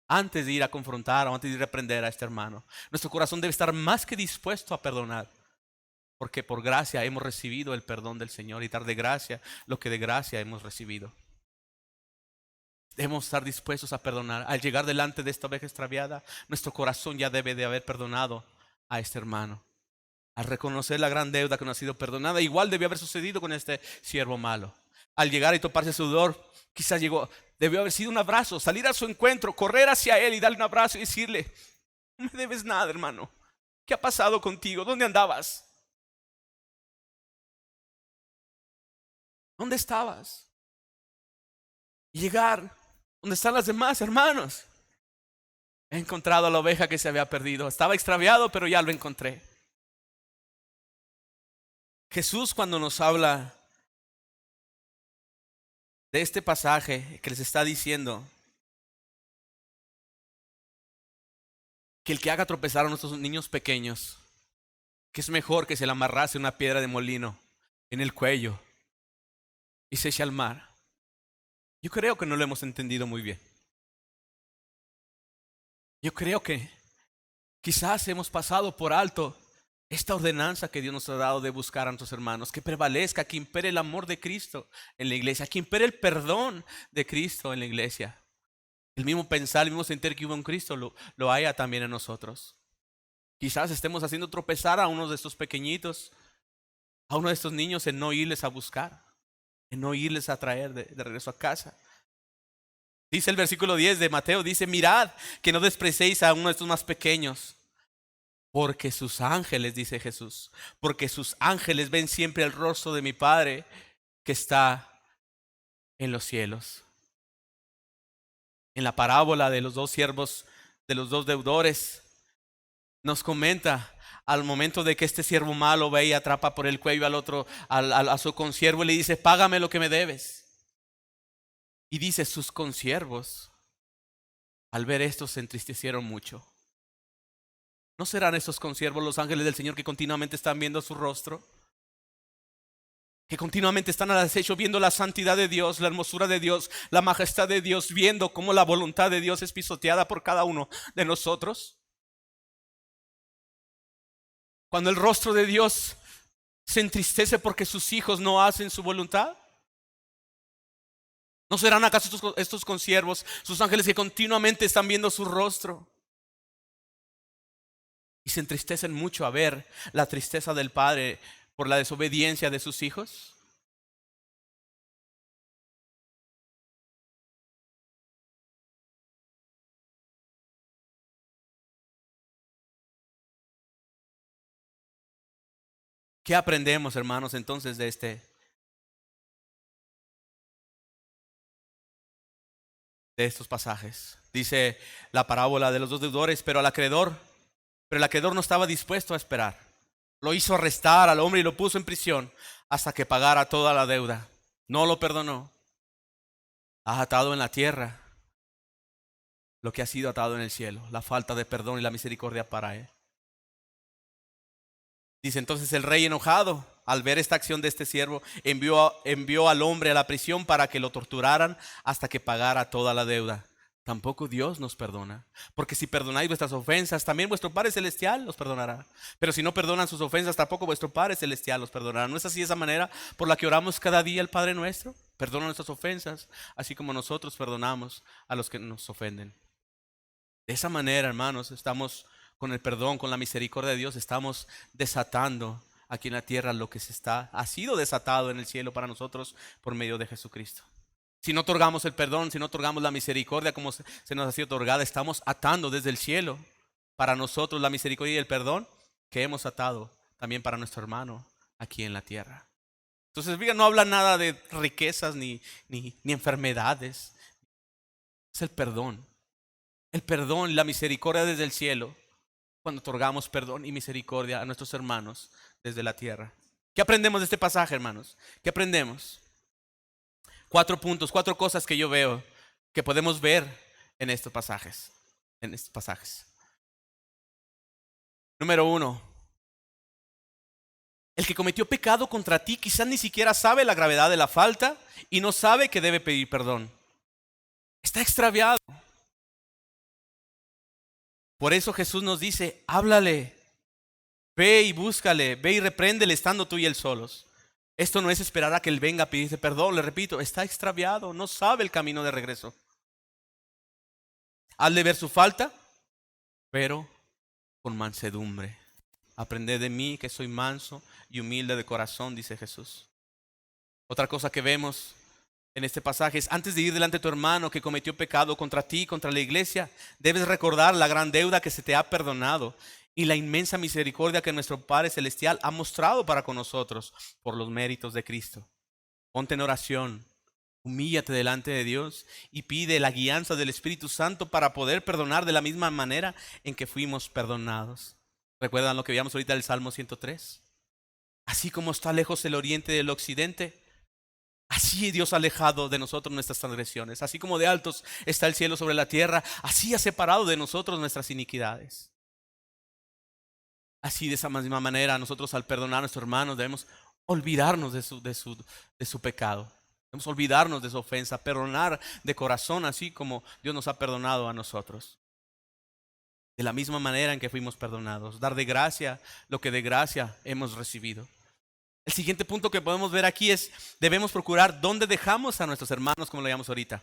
antes de ir a confrontar o antes de ir a reprender a este hermano. Nuestro corazón debe estar más que dispuesto a perdonar, porque por gracia hemos recibido el perdón del Señor, y dar de gracia lo que de gracia hemos recibido. Debemos estar dispuestos a perdonar. Al llegar delante de esta oveja extraviada, nuestro corazón ya debe de haber perdonado a este hermano. Al reconocer la gran deuda que no ha sido perdonada, igual debió haber sucedido con este siervo malo. Al llegar y toparse su sudor, quizás debió haber sido un abrazo, salir a su encuentro, correr hacia él y darle un abrazo y decirle: no me debes nada, hermano. ¿Qué ha pasado contigo? ¿Dónde andabas? ¿Dónde estabas? Y llegar donde están los demás hermanos. He encontrado a la oveja que se había perdido. Estaba extraviado, pero ya lo encontré. Jesús, cuando nos habla de este pasaje que les está diciendo que el que haga tropezar a nuestros niños pequeños, que es mejor que se le amarrase una piedra de molino en el cuello y se eche al mar. Yo creo que no lo hemos entendido muy bien. Yo creo que quizás hemos pasado por alto esta ordenanza que Dios nos ha dado de buscar a nuestros hermanos, que prevalezca, que impere el amor de Cristo en la iglesia, que impere el perdón de Cristo en la iglesia. El mismo pensar, el mismo sentir que hubo en Cristo lo haya también en nosotros. Quizás estemos haciendo tropezar a uno de estos pequeñitos, a uno de estos niños, en no irles a buscar, en no irles a traer de regreso a casa. Dice el versículo 10 de Mateo, dice: mirad que no despreciéis a uno de estos más pequeños, porque sus ángeles, dice Jesús, porque sus ángeles ven siempre el rostro de mi Padre que está en los cielos. En la parábola de los dos siervos, de los dos deudores, nos comenta al momento de que este siervo malo ve y atrapa por el cuello al otro, a su consiervo, y le dice: págame lo que me debes. Y dice: sus consiervos al ver esto se entristecieron mucho. ¿No serán estos consiervos los ángeles del Señor que continuamente están viendo su rostro? Que continuamente están al acecho viendo la santidad de Dios, la hermosura de Dios, la majestad de Dios, viendo cómo la voluntad de Dios es pisoteada por cada uno de nosotros. Cuando el rostro de Dios se entristece porque sus hijos no hacen su voluntad. ¿No serán acaso estos consiervos, sus ángeles que continuamente están viendo su rostro? Y se entristecen mucho a ver la tristeza del Padre por la desobediencia de sus hijos. ¿Qué aprendemos, hermanos, entonces de estos pasajes? Dice la parábola de los dos deudores, pero el acreedor no estaba dispuesto a esperar. Lo hizo arrestar al hombre y lo puso en prisión hasta que pagara toda la deuda. No lo perdonó. Has atado en la tierra lo que ha sido atado en el cielo, la falta de perdón y la misericordia para él. Dice entonces el rey, enojado al ver esta acción de este siervo, envió al hombre a la prisión para que lo torturaran hasta que pagara toda la deuda. Tampoco Dios nos perdona, porque si perdonáis vuestras ofensas, también vuestro Padre Celestial los perdonará. Pero si no perdonan sus ofensas, tampoco vuestro Padre Celestial los perdonará. ¿No es así esa manera por la que oramos cada día al Padre nuestro? Perdona nuestras ofensas, así como nosotros perdonamos a los que nos ofenden. De esa manera, hermanos, estamos con el perdón, con la misericordia de Dios, estamos desatando aquí en la tierra lo que ha sido desatado en el cielo para nosotros por medio de Jesucristo. Si no otorgamos el perdón, si no otorgamos la misericordia como se nos ha sido otorgada, estamos atando desde el cielo para nosotros la misericordia y el perdón que hemos atado también para nuestro hermano aquí en la tierra. Entonces, fíjate, no habla nada de riquezas ni enfermedades. Es el perdón y la misericordia desde el cielo cuando otorgamos perdón y misericordia a nuestros hermanos desde la tierra. ¿Qué aprendemos de este pasaje, hermanos? ¿Qué aprendemos? 4 puntos, 4 cosas que yo veo que podemos ver en estos pasajes. Número 1. El que cometió pecado contra ti quizás ni siquiera sabe la gravedad de la falta y no sabe que debe pedir perdón. Está extraviado. Por eso Jesús nos dice, háblale, ve y búscale, ve y repréndele estando tú y él solos. Esto no es esperar a que él venga a pedirte perdón, le repito, está extraviado, no sabe el camino de regreso. Hazle ver su falta, pero con mansedumbre. Aprended de mí que soy manso y humilde de corazón, dice Jesús. Otra cosa que vemos en este pasaje es, antes de ir delante de tu hermano que cometió pecado contra ti, contra la iglesia, debes recordar la gran deuda que se te ha perdonado y la inmensa misericordia que nuestro Padre Celestial ha mostrado para con nosotros por los méritos de Cristo. Ponte en oración, humíllate delante de Dios y pide la guianza del Espíritu Santo para poder perdonar de la misma manera en que fuimos perdonados. ¿Recuerdan lo que veíamos ahorita del Salmo 103? Así como está lejos el oriente del occidente, así Dios ha alejado de nosotros nuestras transgresiones. Así como de altos está el cielo sobre la tierra, así ha separado de nosotros nuestras iniquidades. Así de esa misma manera nosotros al perdonar a nuestros hermanos debemos olvidarnos de su pecado. Debemos olvidarnos de su ofensa, perdonar de corazón así como Dios nos ha perdonado a nosotros. De la misma manera en que fuimos perdonados. Dar de gracia lo que de gracia hemos recibido. El siguiente punto que podemos ver aquí es, debemos procurar dónde dejamos a nuestros hermanos, como lo llamamos ahorita.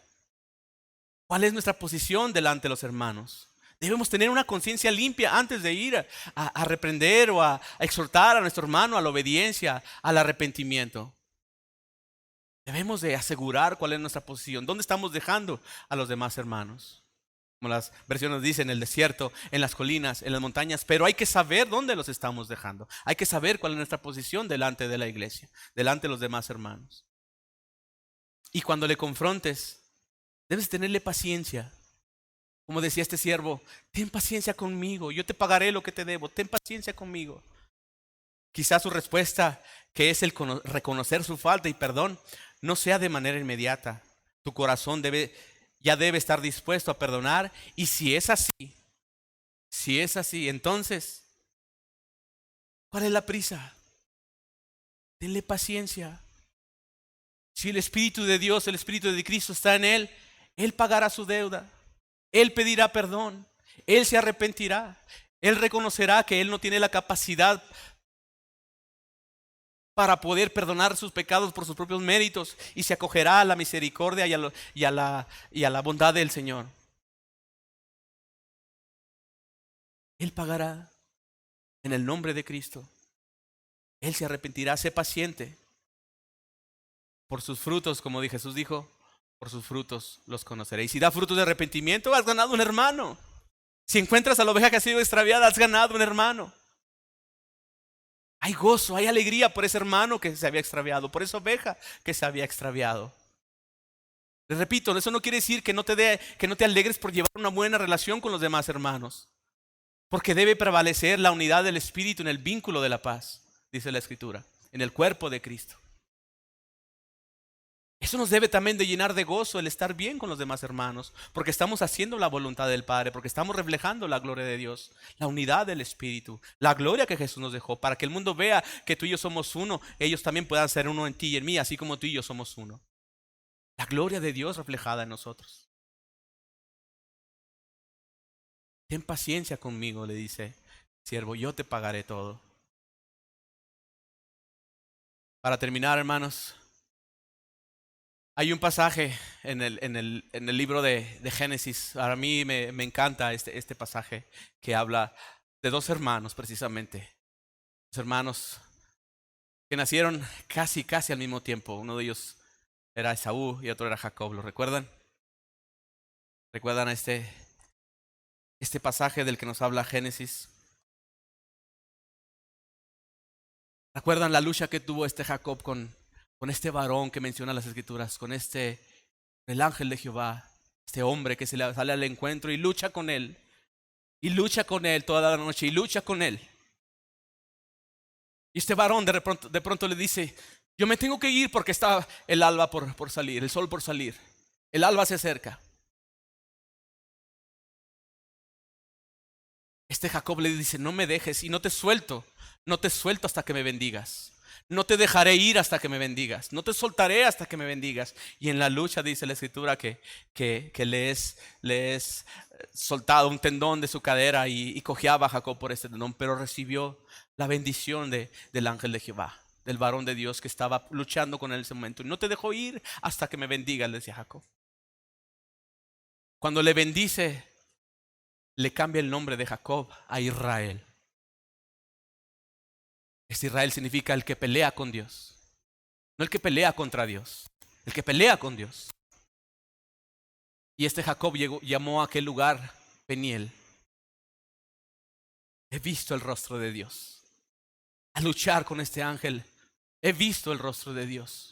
¿Cuál es nuestra posición delante de los hermanos? Debemos tener una conciencia limpia antes de ir a reprender o a exhortar a nuestro hermano a la obediencia, al arrepentimiento. Debemos de asegurar cuál es nuestra posición. ¿Dónde estamos dejando a los demás hermanos? Como las versiones dicen, en el desierto, en las colinas, en las montañas. Pero hay que saber dónde los estamos dejando. Hay que saber cuál es nuestra posición delante de la iglesia, delante de los demás hermanos. Y cuando le confrontes, debes tenerle paciencia. Como decía este siervo, ten paciencia conmigo, yo te pagaré lo que te debo, ten paciencia conmigo. Quizás su respuesta, que es el reconocer su falta y perdón, no sea de manera inmediata. Tu corazón ya debe estar dispuesto a perdonar. Y si es así, entonces, ¿cuál es la prisa? Tenle paciencia. Si el Espíritu de Dios, el Espíritu de Cristo está en él, él pagará su deuda. Él pedirá perdón, él se arrepentirá, él reconocerá que él no tiene la capacidad para poder perdonar sus pecados por sus propios méritos y se acogerá a la misericordia y a la bondad del Señor. Él pagará en el nombre de Cristo. Él se arrepentirá, sé paciente. Por sus frutos, como Jesús dijo, por sus frutos los conoceréis. Si da frutos de arrepentimiento, has ganado un hermano. Si encuentras a la oveja que ha sido extraviada, has ganado un hermano. Hay gozo, hay alegría por ese hermano que se había extraviado, por esa oveja que se había extraviado. Les repito, eso no quiere decir que no te alegres por llevar una buena relación con los demás hermanos. Porque debe prevalecer la unidad del Espíritu en el vínculo de la paz, dice la Escritura, en el cuerpo de Cristo. Eso nos debe también de llenar de gozo el estar bien con los demás hermanos, porque estamos haciendo la voluntad del Padre, porque estamos reflejando la gloria de Dios, la unidad del Espíritu, la gloria que Jesús nos dejó, para que el mundo vea que tú y yo somos uno, ellos también puedan ser uno en ti y en mí, así como tú y yo somos uno. La gloria de Dios reflejada en nosotros. Ten paciencia conmigo, le dice, siervo, yo te pagaré todo. Para terminar, hermanos, hay un pasaje en el libro de Génesis. Para mí me encanta este pasaje que habla de dos hermanos precisamente. Dos hermanos que nacieron casi al mismo tiempo. Uno de ellos era Esaú y otro era Jacob. ¿Lo recuerdan? ¿Recuerdan este pasaje del que nos habla Génesis? ¿Recuerdan la lucha que tuvo Jacob con este varón que menciona las Escrituras? Con el ángel de Jehová, este hombre que se le sale al encuentro y lucha con él. Y lucha con él toda la noche y lucha con él. Y este varón de pronto le dice, yo me tengo que ir porque está el alba por salir, el sol por salir. El alba se acerca. Jacob le dice, no me dejes y no te suelto hasta que me bendigas. No te dejaré ir hasta que me bendigas. No te soltaré hasta que me bendigas. Y en la lucha dice la Escritura que le es soltado un tendón de su cadera y cojeaba a Jacob por ese tendón, pero recibió la bendición del ángel de Jehová, del varón de Dios que estaba luchando con él en ese momento. Y no te dejo ir hasta que me bendigas, le decía Jacob. Cuando le bendice, le cambia el nombre de Jacob a Israel. Israel significa el que pelea con Dios. No el que pelea contra Dios, el que pelea con Dios. Y Jacob llamó a aquel lugar Peniel. He visto el rostro de Dios. Al luchar con este ángel, he visto el rostro de Dios.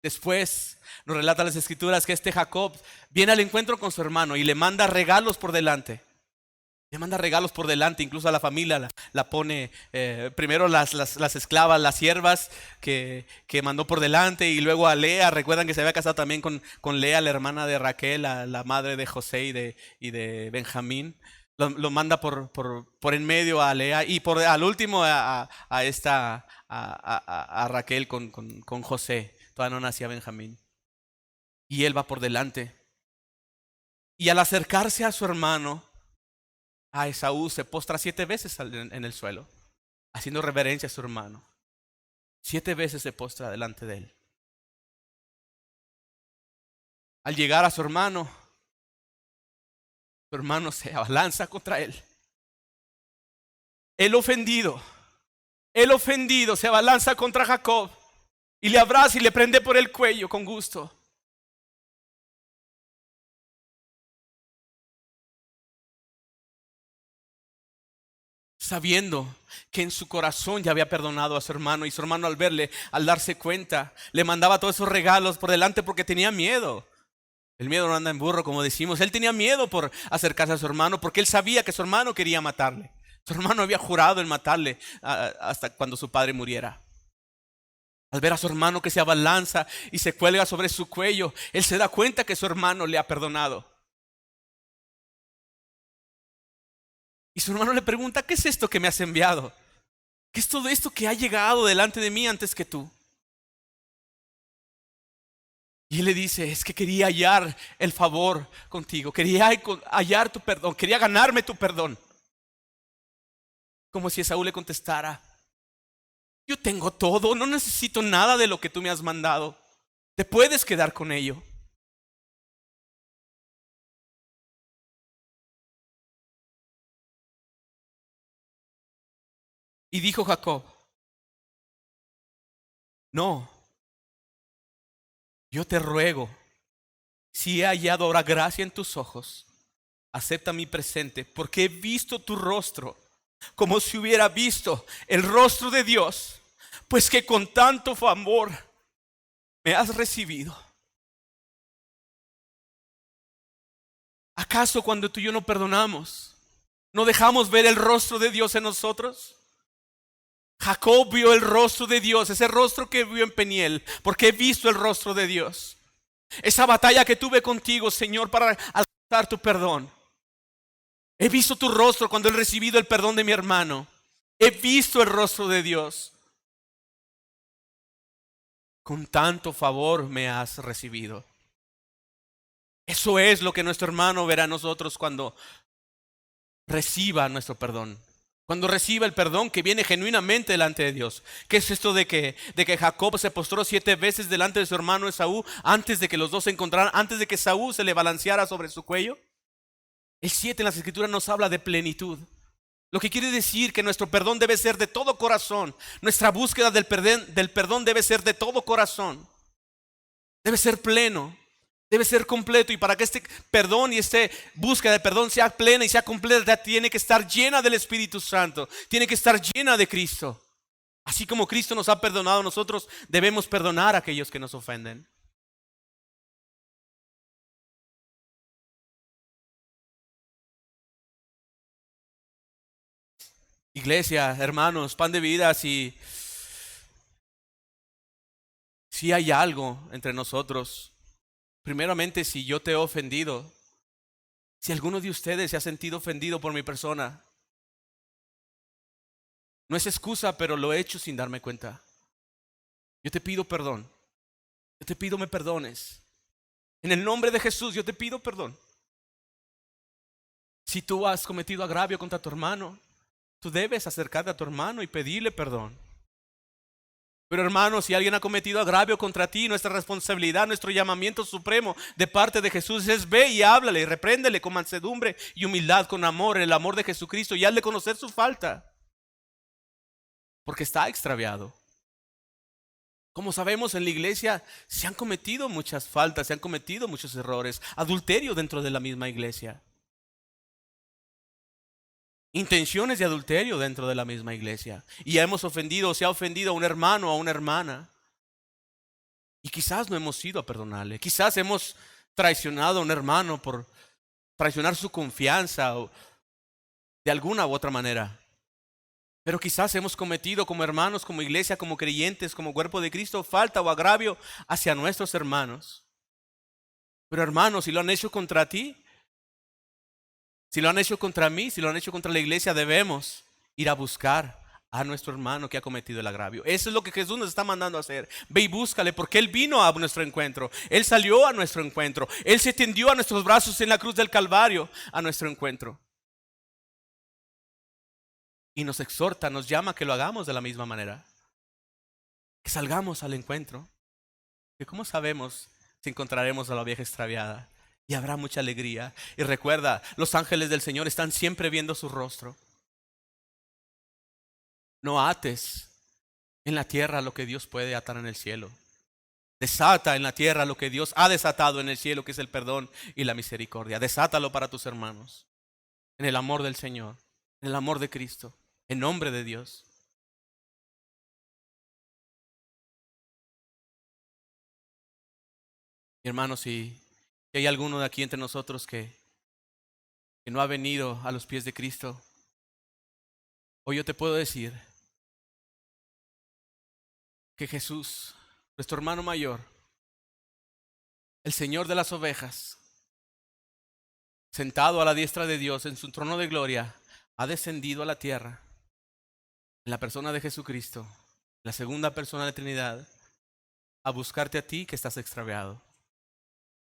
Después nos relata las Escrituras que Jacob viene al encuentro con su hermano y le manda regalos por delante. Le manda regalos por delante, incluso a la familia la pone, primero las esclavas, las siervas que mandó por delante, y luego a Lea. Recuerdan que se había casado también con Lea, la hermana de Raquel, la madre de José y de Benjamín. Lo manda por en medio a Lea y al último a Raquel con José. Todavía no nacía Benjamín. Y él va por delante. Y al acercarse a su hermano, a Esaú, se postra 7 veces en el suelo, haciendo reverencia a su hermano. 7 veces se postra delante de él. Al llegar a su hermano se abalanza contra él. El ofendido se abalanza contra Jacob y le abraza y le prende por el cuello con gusto. Sabiendo que en su corazón ya había perdonado a su hermano, y su hermano al verle, al darse cuenta, le mandaba todos esos regalos por delante porque tenía miedo. El miedo no anda en burro, como decimos. Él tenía miedo por acercarse a su hermano porque él sabía que su hermano quería matarle. Su hermano había jurado en matarle hasta cuando su padre muriera. Al ver a su hermano que se abalanza y se cuelga sobre su cuello, él se da cuenta que su hermano le ha perdonado. Y su hermano le pregunta, ¿qué es esto que me has enviado? ¿Qué es todo esto que ha llegado delante de mí antes que tú? Y él le dice, es que quería hallar el favor contigo, quería hallar tu perdón, quería ganarme tu perdón. Como si Esaú le contestara, yo tengo todo, no necesito nada de lo que tú me has mandado. Te puedes quedar con ello. Y dijo Jacob, no, yo te ruego, si he hallado ahora gracia en tus ojos, acepta mi presente, porque he visto tu rostro como si hubiera visto el rostro de Dios, pues que con tanto amor me has recibido. ¿Acaso cuando tú y yo no perdonamos, no dejamos ver el rostro de Dios en nosotros? Jacob vio el rostro de Dios, ese rostro que vio en Peniel, porque he visto el rostro de Dios. Esa batalla que tuve contigo, Señor, para alcanzar tu perdón. He visto tu rostro cuando he recibido el perdón de mi hermano. He visto el rostro de Dios. Con tanto favor me has recibido. Eso es lo que nuestro hermano verá en nosotros cuando reciba nuestro perdón. Cuando reciba el perdón que viene genuinamente delante de Dios. ¿Qué es esto de que Jacob se postró 7 veces delante de su hermano Esaú antes de que los dos se encontraran, antes de que Esaú se le balanceara sobre su cuello? El 7 en las Escrituras nos habla de plenitud. Lo que quiere decir que nuestro perdón debe ser de todo corazón. Nuestra búsqueda del perdón debe ser de todo corazón. Debe ser pleno. Debe ser completo, y para que este perdón y esta búsqueda de perdón sea plena y sea completa, tiene que estar llena del Espíritu Santo, tiene que estar llena de Cristo. Así como Cristo nos ha perdonado, nosotros debemos perdonar a aquellos que nos ofenden. Iglesia, hermanos, pan de vida, si hay algo entre nosotros, primeramente, si yo te he ofendido, si alguno de ustedes se ha sentido ofendido por mi persona, no es excusa, pero lo he hecho sin darme cuenta. Yo te pido perdón. Yo te pido me perdones. En el nombre de Jesús, yo te pido perdón. Si tú has cometido agravio contra tu hermano, tú debes acercarte a tu hermano y pedirle perdón. Pero hermano, si alguien ha cometido agravio contra ti, nuestra responsabilidad, nuestro llamamiento supremo de parte de Jesús es: ve y háblale, y repréndele con mansedumbre y humildad, con amor, en el amor de Jesucristo, y hazle conocer su falta, porque está extraviado. Como sabemos, en la iglesia se han cometido muchas faltas, se han cometido muchos errores, adulterio dentro de la misma iglesia, intenciones de adulterio dentro de la misma iglesia, y hemos ofendido o se ha ofendido a un hermano o a una hermana, y quizás no hemos ido a perdonarle, quizás hemos traicionado a un hermano por traicionar su confianza o de alguna u otra manera. Pero quizás hemos cometido como hermanos, como iglesia, como creyentes, como cuerpo de Cristo, falta o agravio hacia nuestros hermanos. Pero hermanos, si lo han hecho contra ti, si lo han hecho contra mí, si lo han hecho contra la iglesia, debemos ir a buscar a nuestro hermano que ha cometido el agravio. Eso es lo que Jesús nos está mandando a hacer. Ve y búscale, porque Él vino a nuestro encuentro. Él salió a nuestro encuentro. Él se tendió a nuestros brazos en la cruz del Calvario a nuestro encuentro. Y nos exhorta, nos llama a que lo hagamos de la misma manera. Que salgamos al encuentro. Que cómo sabemos si encontraremos a la vieja extraviada. Y habrá mucha alegría. Y recuerda, los ángeles del Señor están siempre viendo su rostro. No ates en la tierra lo que Dios puede atar en el cielo. Desata en la tierra lo que Dios ha desatado en el cielo, que es el perdón y la misericordia. Desátalo para tus hermanos. En el amor del Señor. En el amor de Cristo. En nombre de Dios. Mi hermano, si hay alguno de aquí entre nosotros que no ha venido a los pies de Cristo, hoy yo te puedo decir que Jesús, nuestro hermano mayor, el Señor de las ovejas, sentado a la diestra de Dios en su trono de gloria, ha descendido a la tierra en la persona de Jesucristo, la segunda persona de la Trinidad, a buscarte a ti que estás extraviado.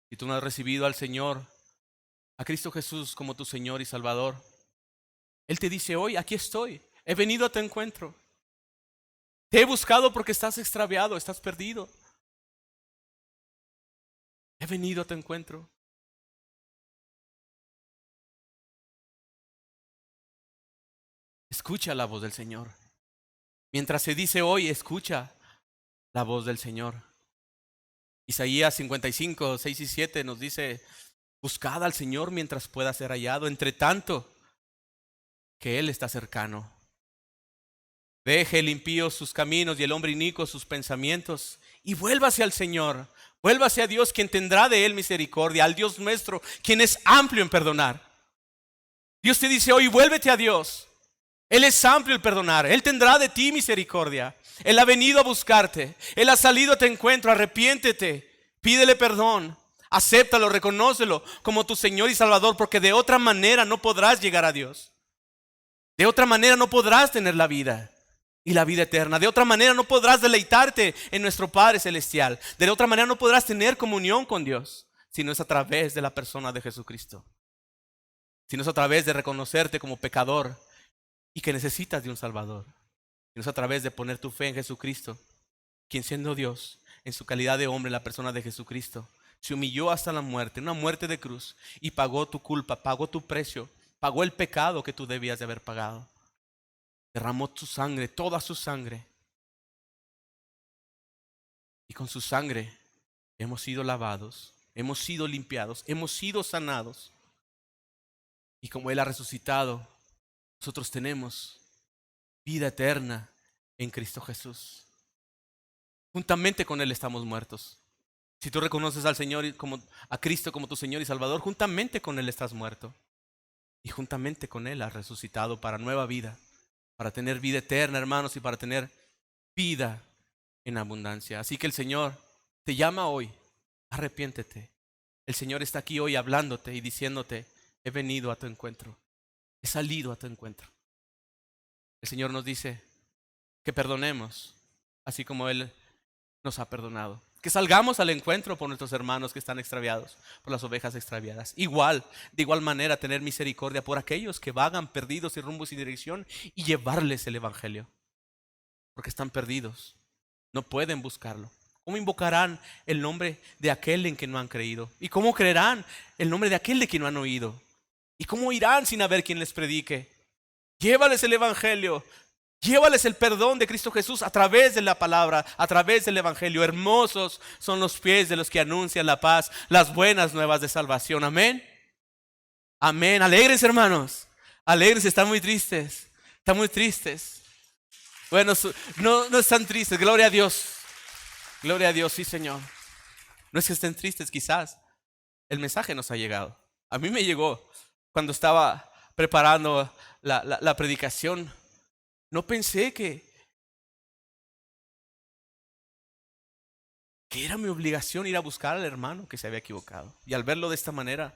Si tú no has recibido al Señor, a Cristo Jesús como tu Señor y Salvador, Él te dice hoy: aquí estoy, he venido a tu encuentro. Te he buscado porque estás extraviado, estás perdido. He venido a tu encuentro. Escucha la voz del Señor. Mientras se dice hoy, escucha la voz del Señor. Isaías 55, 6 y 7 nos dice: buscad al Señor mientras pueda ser hallado, entre tanto que Él está cercano. Deje el impío sus caminos y el hombre inicuo sus pensamientos, y vuélvase al Señor, vuélvase a Dios, quien tendrá de Él misericordia, al Dios nuestro, quien es amplio en perdonar. Dios te dice hoy: vuélvete a Dios. Él es amplio el perdonar. Él tendrá de ti misericordia. Él ha venido a buscarte. Él ha salido a tu encuentro. Arrepiéntete. Pídele perdón. Acéptalo, reconócelo como tu Señor y Salvador, porque de otra manera no podrás llegar a Dios. De otra manera no podrás tener la vida y la vida eterna. De otra manera no podrás deleitarte en nuestro Padre Celestial. De otra manera no podrás tener comunión con Dios, si no es a través de la persona de Jesucristo. Si no es a través de reconocerte como pecador y que necesitas de un Salvador. Si no es a través de poner tu fe en Jesucristo, quien siendo Dios, en su calidad de hombre, la persona de Jesucristo, se humilló hasta la muerte, una muerte de cruz, y pagó tu culpa, pagó tu precio, pagó el pecado que tú debías de haber pagado. Derramó tu sangre, toda su sangre. Y con su sangre hemos sido lavados, hemos sido limpiados, hemos sido sanados. Y como Él ha resucitado, nosotros tenemos vida eterna en Cristo Jesús. Juntamente con Él estamos muertos. Si tú reconoces al Señor a Cristo como tu Señor y Salvador, juntamente con Él estás muerto. Y juntamente con Él has resucitado para nueva vida, para tener vida eterna, hermanos, y para tener vida en abundancia. Así que el Señor te llama hoy, arrepiéntete. El Señor está aquí hoy hablándote y diciéndote, he venido a tu encuentro, he salido a tu encuentro. El Señor nos dice que perdonemos, así como Él nos ha perdonado. Que salgamos al encuentro por nuestros hermanos que están extraviados, por las ovejas extraviadas. De igual manera, tener misericordia por aquellos que vagan perdidos y rumbo sin dirección y llevarles el Evangelio. Porque están perdidos, no pueden buscarlo. ¿Cómo invocarán el nombre de aquel en que no han creído? ¿Y cómo creerán el nombre de aquel de quien no han oído? ¿Y cómo irán sin haber quien les predique? Llévales el Evangelio. Llévales el perdón de Cristo Jesús a través de la palabra, a través del Evangelio. Hermosos son los pies de los que anuncian la paz, las buenas nuevas de salvación. Amén. Amén. Alegres, hermanos. Alegres, están muy tristes. Están muy tristes. Bueno, no están tristes. Gloria a Dios. Gloria a Dios, sí, Señor. No es que estén tristes, quizás. El mensaje nos ha llegado. A mí me llegó cuando estaba preparando la predicación. No pensé que era mi obligación ir a buscar al hermano que se había equivocado. Y al verlo de esta manera,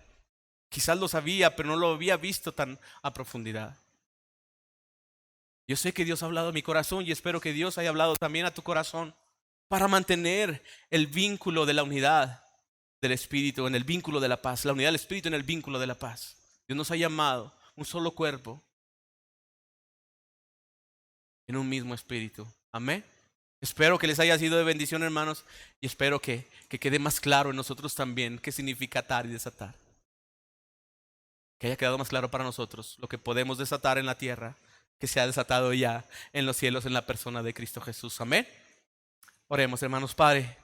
quizás lo sabía, pero no lo había visto tan a profundidad. Yo sé que Dios ha hablado a mi corazón y espero que Dios haya hablado también a tu corazón para mantener el vínculo de la unidad del Espíritu en el vínculo de la paz, la unidad del Espíritu en el vínculo de la paz. Dios nos ha llamado un solo cuerpo en un mismo espíritu. Amén. Espero que les haya sido de bendición, hermanos, y espero que quede más claro en nosotros también qué significa atar y desatar. Que haya quedado más claro para nosotros lo que podemos desatar en la tierra, que se ha desatado ya en los cielos en la persona de Cristo Jesús. Amén. Oremos, hermanos. Padre,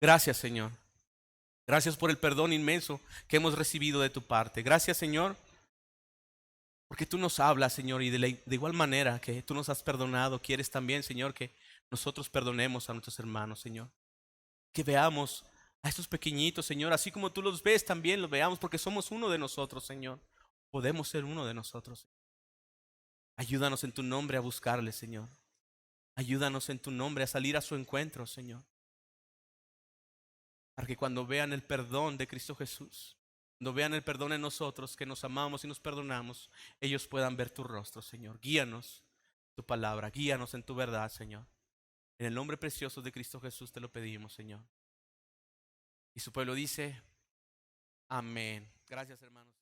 gracias, Señor. Gracias por el perdón inmenso que hemos recibido de tu parte. Gracias, Señor, porque tú nos hablas, Señor, y de igual manera que tú nos has perdonado, quieres también, Señor, que nosotros perdonemos a nuestros hermanos, Señor. Que veamos a estos pequeñitos, Señor, así como tú los ves, también los veamos, porque somos uno de nosotros, Señor. Podemos ser uno de nosotros. Ayúdanos en tu nombre a buscarles, Señor. Ayúdanos en tu nombre a salir a su encuentro, Señor. Para que cuando vean el perdón de Cristo Jesús, cuando vean el perdón en nosotros, que nos amamos y nos perdonamos, ellos puedan ver tu rostro, Señor. Guíanos tu palabra, guíanos en tu verdad, Señor. En el nombre precioso de Cristo Jesús te lo pedimos, Señor. Y su pueblo dice, amén. Gracias, hermanos.